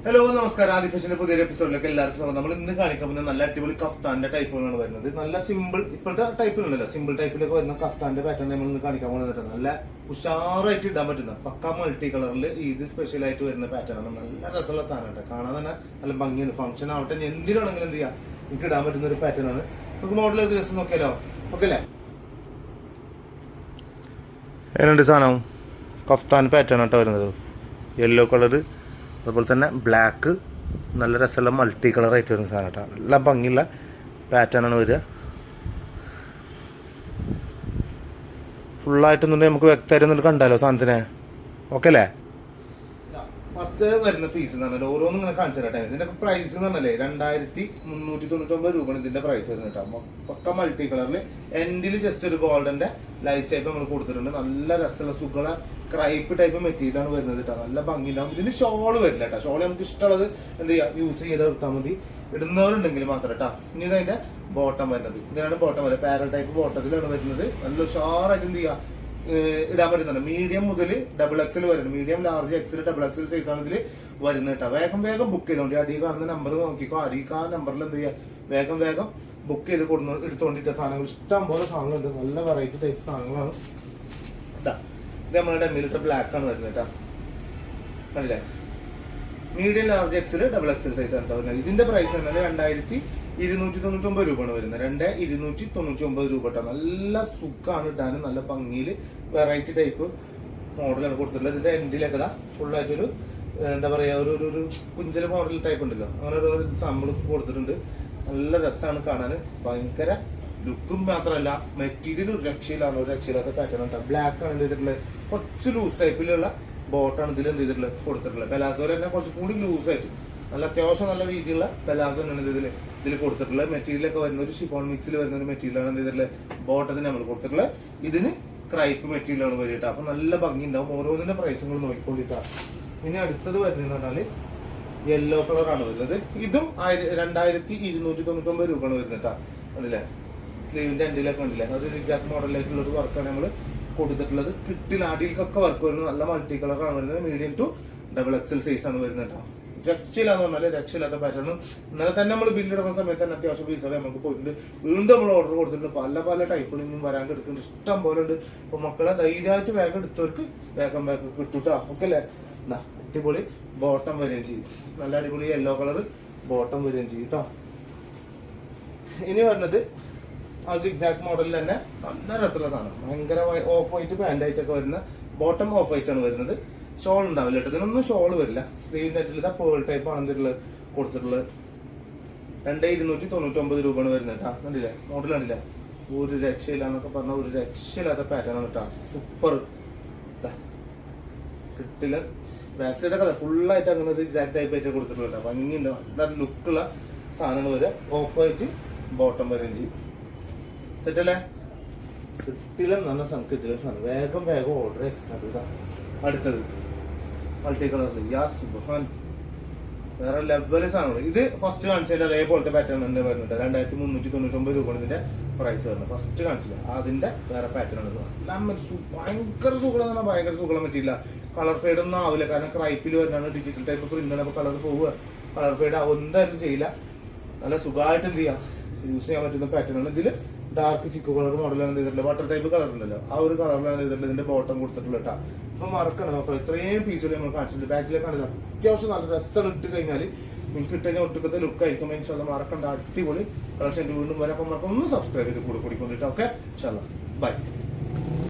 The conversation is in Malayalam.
ഹലോ നമസ്കാരം, ആദി ഫാഷന്റെ പുതിയൊരു എപ്പിസോഡിലേക്ക് എല്ലാവർക്കും സ്വാഗതം. നമ്മൾ ഇന്ന് കാണിക്കാൻ പോകുന്ന നല്ല അടിപൊളി കഫ്താന്റെ ടൈപ്പുകളാണ് വരുന്നത്. നല്ല സിമ്പിൾ, ഇപ്പോഴത്തെ ടൈപ്പിലുണ്ടല്ലോ, സിമ്പിൾ ടൈപ്പിലൊക്കെ വരുന്ന കഫ്താന്റെ പാറ്റേൺ നമ്മൾ ഇന്ന് കാണിക്കാൻ പോകുന്നത്. നല്ല ഉഷാറായിട്ട് ഇടാൻ പറ്റുന്ന പക്ക മൾട്ടി കളറിൽ ഇത് സ്പെഷ്യൽ ആയിട്ട് വരുന്ന പാറ്റേൺ ആണ്. നല്ല രസമുള്ള സാധനം, കാണാൻ തന്നെ നല്ല ഭംഗിയാണ്. ഫംഗ്ഷൻ ആവട്ടെ, എന്തിനാണെങ്കിലും എന്ത് ചെയ്യാം, നിങ്ങൾക്ക് ഇടാൻ പറ്റുന്ന ഒരു പാറ്റേൺ ആണ്. നമുക്ക് മോഡൽ ഒരു ദിവസം നോക്കിയാലോ? ഓക്കെ അല്ലേ? ഏതാണ്ട് സാധനം കഫ്താൻ പാറ്റേൺ ആട്ടോ വരുന്നത്. യെല്ലോ കളർ, അതുപോലെ തന്നെ ബ്ലാക്ക്, നല്ല രസമുള്ള മൾട്ടി കളറായിട്ട് വരുന്ന സാധനം കേട്ടോ. നല്ല ഭംഗിയുള്ള പാറ്റേണാണ് വരിക. ഫുള്ളായിട്ടൊന്നുണ്ടെങ്കിൽ നമുക്ക് വ്യക്തമായിട്ട് ഒന്നും കണ്ടാലോ സാധനത്തിനെ? ഓക്കെ അല്ലേ? ഫസ്റ്റ് വരുന്ന പീസ് എന്ന് പറഞ്ഞാൽ ഓരോന്നും ഇങ്ങനെ കാണിച്ചു തരട്ടെ. ഇതിന്റെ പ്രൈസ് എന്ന് പറഞ്ഞാലേ 2399 രൂപയാണ് ഇതിന്റെ പ്രൈസ് വരുന്നത് കേട്ടോ. പക്ക മൾട്ടി കളറിൽ എൻഡിൽ ജസ്റ്റ് ഒരു ഗോൾഡന്റെ ലൈസ് ടൈപ്പ് നമ്മൾ കൊടുത്തിട്ടുണ്ട്. നല്ല രസമുള്ള സുഖമുള്ള ക്രൈപ്പ് ടൈപ്പ് മെറ്റീരിയൽ ആണ് വരുന്നത് കേട്ടോ. നല്ല ഭംഗിയുണ്ടാവും. ഇതിന് ഷോള് വരില്ല കേട്ടോ. ഷോള് നമുക്ക് ഇഷ്ടമുള്ളത് എന്ത് ചെയ്യാം, യൂസ് ചെയ്ത് എടുത്താൽ മതി, ഇടുന്നവരുണ്ടെങ്കിൽ മാത്രം കേട്ടോ. ഇനി ഇതിന്റെ ബോട്ടം വരുന്നത്, ഇതിനാണ് ബോട്ടം വരുന്നത്. പാരൽ ടൈപ്പ് ബോട്ടത്തിലാണ് വരുന്നത്. നല്ല ഉഷാറായിട്ട് എന്ത് ചെയ്യാം, ഇടാൻ പറ്റുന്നുണ്ട്. മീഡിയം മുതൽ ഡബിൾ എക്സൽ വരുന്നത്. Medium, large, XL, double XL size ആണ് ഇതിൽ വരുന്നത് കേട്ടോ. വേഗം വേഗം ബുക്ക് ചെയ്തോണ്ടി. അടി കാണുന്ന നമ്പർ നോക്കിക്കോ. ആ നമ്പറിൽ എന്ത് ചെയ്യുക, വേഗം വേഗം ബുക്ക് ചെയ്ത് എടുത്തോണ്ടിട്ട സാധനങ്ങൾ ഇഷ്ടം പോലെ സാധനങ്ങളുണ്ട്. നല്ല വെറൈറ്റി ടൈപ്പ് സാധനങ്ങളാണ് കേട്ടോ. ഇത് നമ്മളുടെ മിലിറ്റർ ബ്ലാക്ക് ആണ് വരുന്നത് കേട്ടോ. അല്ലേ? Medium, large, XL, double XL size ആണ് വരുന്നത്. ഇതിന്റെ പ്രൈസ് തന്നെ 2299 രൂപയാണ് വരുന്നത്. 2299 രൂപ കേട്ടോ. നല്ല സുഖമാണ് ഇടാൻ, നല്ല ഭംഗിയിൽ വെറൈറ്റി ടൈപ്പ് മോഡലാണ് കൊടുത്തിട്ടുള്ളത്. ഇതിന്റെ എൻഡിലൊക്കെ ഫുള്ളായിട്ടൊരു എന്താ പറയാ, ഒരു കുഞ്ചല് മോഡൽ ടൈപ്പ് ഉണ്ടല്ലോ, അങ്ങനെ ഒരു സാമ്പിൾ കൊടുത്തിട്ടുണ്ട്. നല്ല രസമാണ് കാണാൻ, ഭയങ്കര ലുക്കും മാത്രമല്ല മെറ്റീരിയൽ ഒരു രക്ഷയിലാണ്, ഒരു രക്ഷയില്ലാത്ത പാറ്റേൺ കേട്ടോ. ബ്ലാക്ക് ആണ് എന്ത് ചെയ്തിട്ടുള്ളത്, കുറച്ച് ലൂസ് ടൈപ്പിലുള്ള ബോട്ടാണ് ഇതിൽ എന്ത് ചെയ്തിട്ടുള്ളത് കൊടുത്തിട്ടുള്ളത്. പെലാസോ തന്നെ കുറച്ചും കൂടി ലൂസായിട്ട് നല്ല അത്യാവശ്യം നല്ല രീതിയിലുള്ള പെലാസോ ആണ് ഇതിൽ കൊടുത്തിട്ടുള്ളത്. മെറ്റീരിയലൊക്കെ വരുന്ന ഒരു ഷിഫോൺ മിക്സിൽ വരുന്ന ഒരു മെറ്റീരിയലാണ് എന്ത് ചെയ്തിട്ടുള്ളത് ബോട്ടത്തിന് നമ്മൾ കൊടുത്തിട്ടുള്ളത്. ഇതിന് ക്രൈപ്പ് മെറ്റീരിയലാണ് വരിക. അപ്പൊ നല്ല ഭംഗി ഉണ്ടാവും. ഓരോന്നിന്റെ പ്രൈസുകൾ നോക്കിക്കൊണ്ടിട്ടാണ്. ഇനി അടുത്തത് വരുന്നതെന്ന് പറഞ്ഞാല് യെല്ലോ കളറാണ് വരുന്നത്. ഇതും 2299 രൂപയാണ് വരുന്നത് കേട്ടോ. അതില്ലേ സ്ലീവിന്റെ എൻഡിലൊക്കെ ഉണ്ടല്ലേ, ഒരു സിഗ്സാക് മോഡലായിട്ടുള്ള ഒരു വർക്കാണ് നമ്മൾ കൊടുത്തിട്ടുള്ളത്. കിട്ടിൽ അടിയിൽക്കൊക്കെ വർക്ക് വരുന്നത്. നല്ല മൾട്ടി കളറാണ് വരുന്നത്. Medium to double XL size ആണ് വരുന്നത് കേട്ടോ. രക്ഷയില്ലാന്ന് പറഞ്ഞാല് രക്ഷയില്ലാത്ത പാറ്റേൺ. ഇന്നലെ തന്നെ നമ്മൾ ബില്ലിടുന്ന സമയത്ത് തന്നെ അത്യാവശ്യം പീസുകൾ നമുക്ക് പോയിട്ടുണ്ട്. വീണ്ടും നമ്മൾ ഓർഡർ കൊടുത്തിട്ടുണ്ട്. പല പല ടൈപ്പുകൾ ഇനിയും വരാൻ കിടക്കുന്നുണ്ട്, ഇഷ്ടം പോലെ ഉണ്ട്. അപ്പൊ മക്കളെ ധൈര്യമായിട്ട് വേഗം എടുത്തവർക്ക് വേഗം കിട്ടൂട്ടോ. ഓക്കെ അല്ലേ? അടിപൊളി ബോട്ടം വരികയും ചെയ്യും. നല്ല അടിപൊളി യെല്ലോ കളർ ബോട്ടം വരികയും ചെയ്യും കേട്ടോ. ഇനി വരുന്നത് ആ സിഗ്സാക് മോഡലിൽ തന്നെ നല്ല രസമുള്ള സാധനം, ഭയങ്കര ഓഫ് വൈറ്റ് പാന്റ് ആയിട്ടൊക്കെ വരുന്ന ബോട്ടം ഓഫ് വൈറ്റ് ആണ് വരുന്നത്. ഷോൾ ഉണ്ടാവില്ല കേട്ടോ, ഇതിനൊന്നും ഷോൾ വരില്ല. സ്ലീവിന്റെ അറ്റിൽ ഇതാ പേൾ ടൈപ്പ് ആണ് ഇതിലുള്ളത് കൊടുത്തിട്ടുള്ളത്. 2299 രൂപയാണ് വരുന്നത് കേട്ടോ. കണ്ടില്ലേ മോഡൽ കണ്ടില്ല, ഒരു രക്ഷയില്ല എന്നൊക്കെ പറഞ്ഞ ഒരു രക്ഷയില്ലാത്ത പാറ്റേൺ ആണ് കേട്ടോ. സൂപ്പർ കിട്ടില്ല. ബാക്ക് സൈഡൊക്കെ ഫുള്ളായിട്ട് അങ്ങനെ സിഗ്സാക് ടൈപ്പ് ആയിട്ട് കൊടുത്തിട്ടുള്ളത്. ഭംഗിയുണ്ട്, നല്ല ലുക്കുള്ള സാധനങ്ങൾ വരെ. ഓഫ് വൈറ്റ് ബോട്ടം വരെയും ചെയ്യും. സെറ്റ് അല്ലേ? കിട്ടില്ല നല്ല സാധനം, കിട്ടില്ല സാധനം. വേഗം വേഗം ഓർഡർ ചെയ്താ. അടുത്തത് മൾട്ടി കളറിൽ സുബ്ഹാൻ, വേറെ ലെവല് സാധനങ്ങൾ. ഇത് ഫസ്റ്റ് കാണിച്ചതിന്റെ അതേപോലത്തെ പാറ്റേൺ തന്നെ വരുന്നുണ്ട്. 2399 രൂപയാണ് ഇതിന്റെ പ്രൈസ് വരുന്നത്. ഫസ്റ്റ് കാണിച്ചില്ല, അതിന്റെ വേറെ പാറ്റേൺ ആണ്. ഭയങ്കര സുഖം എന്ന് പറഞ്ഞാൽ ഭയങ്കര സുഖം പറ്റിയില്ല. കളർ ഫെയ്ഡ് ഒന്നും ആവില്ല, കാരണം ക്രൈപ്പിൽ വരുന്നതാണ്. ഡിജിറ്റൽ ടൈപ്പ് പ്രിന്റ് ആണ്. അപ്പൊ കളർ പോവുക, കളർ ഫെയ്ഡ് ആവും, എന്തായാലും ചെയ്യില്ല. നല്ല സുഖമായിട്ട് എന്ത് ചെയ്യാം, യൂസ് ചെയ്യാൻ പറ്റുന്ന പാറ്റേൺ ആണ്. ഇതിൽ ഡാർക്ക് ചിക്കു കളർ മോഡലാണ് ചെയ്തിട്ടുള്ളത്. ബട്ടർ ടൈപ്പ് കളർ ഉണ്ടല്ലോ, ആ ഒരു കളറിലാണ് ചെയ്തിട്ടുള്ളത്. ഇതിന്റെ ബോട്ടം കൊടുത്തിട്ടുള്ള കേട്ടോ. ഇപ്പൊ മറക്കണം നോക്കാം, ഇത്രയും പീസുകൾ നമ്മൾ കാണിച്ചിട്ടുണ്ട്. ബാക്കിലേക്കാണ് അത്യാവശ്യം നല്ല രസം ഇട്ട് കഴിഞ്ഞാൽ നിങ്ങൾക്ക് ഇട്ട് കഴിഞ്ഞാൽ ഒട്ടുക്കത്തെ ലുക്ക് ആയിരിക്കും. ഇൻഷാല്ലാ മറക്കണ്ട, അടിപൊളി കളക്ഷൻ വീണ്ടും വരാം. അപ്പൊ മറക്കൊന്ന് സബ്സ്ക്രൈബ് ചെയ്ത് കൂടെ കൂടിക്കൊണ്ടിട്ട്. ഓക്കെ, ഇൻഷാല്ലാ ബൈ.